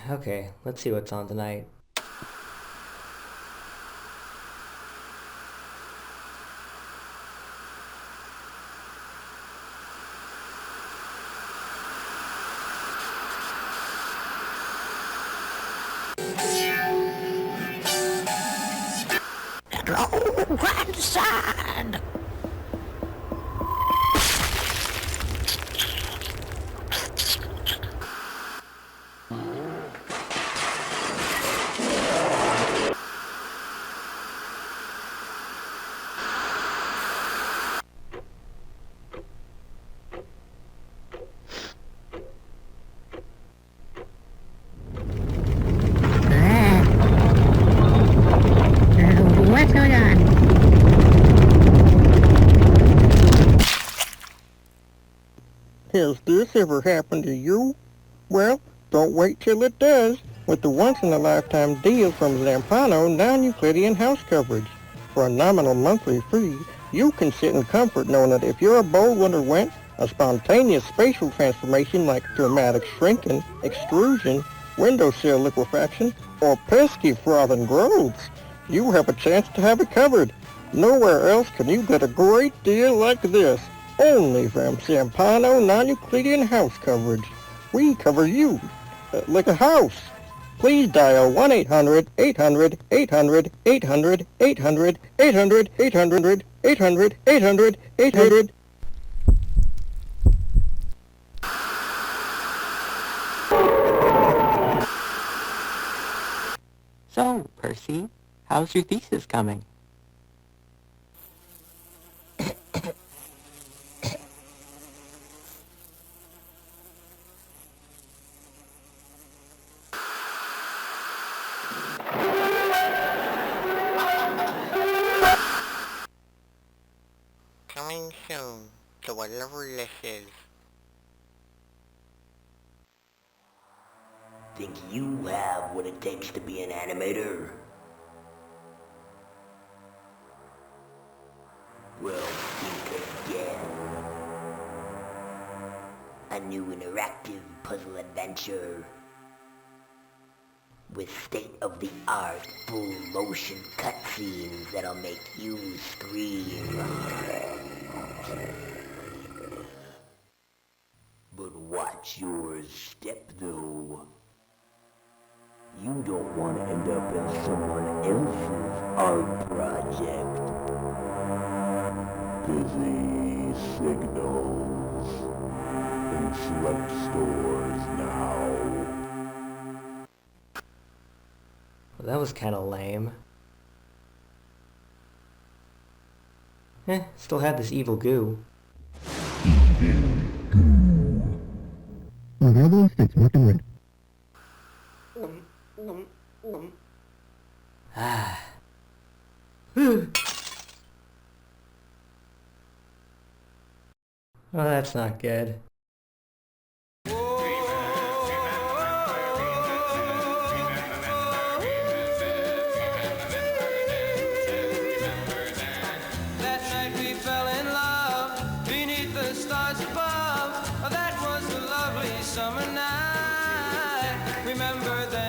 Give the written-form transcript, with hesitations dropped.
Okay, let's see what's on tonight. Hello, grandson! What's going on? Has this ever happened to you? Well, don't wait till it does with the once-in-a-lifetime deal from Zampano non-Euclidean house coverage. For a nominal monthly fee, you can sit in comfort knowing that if your abode underwent a spontaneous spatial transformation like dramatic shrinking, extrusion, windowsill liquefaction, or pesky frothing growths, you have a chance to have it covered. Nowhere else can you get a great deal like this. Only from Zampano non-Euclidean house coverage. We cover you like a house. Please dial 1-800-800-800-800-800-800-800-800-800-800. So, Percy, how's your thesis coming? Coming soon to whatever this is. Think you have what it takes to be an animator? Well, think again. A new interactive puzzle adventure with state-of-the-art full-motion cutscenes that'll make you scream. But watch your step, though. You don't want to end up in someone else's art project. Busy signals in select stores now. Well, that was kinda lame. Still had this evil goo. Available sticks marked in red. Ah. Well, that's not good. That night we fell in love beneath the stars above. Oh, that was a lovely summer night. Remember that.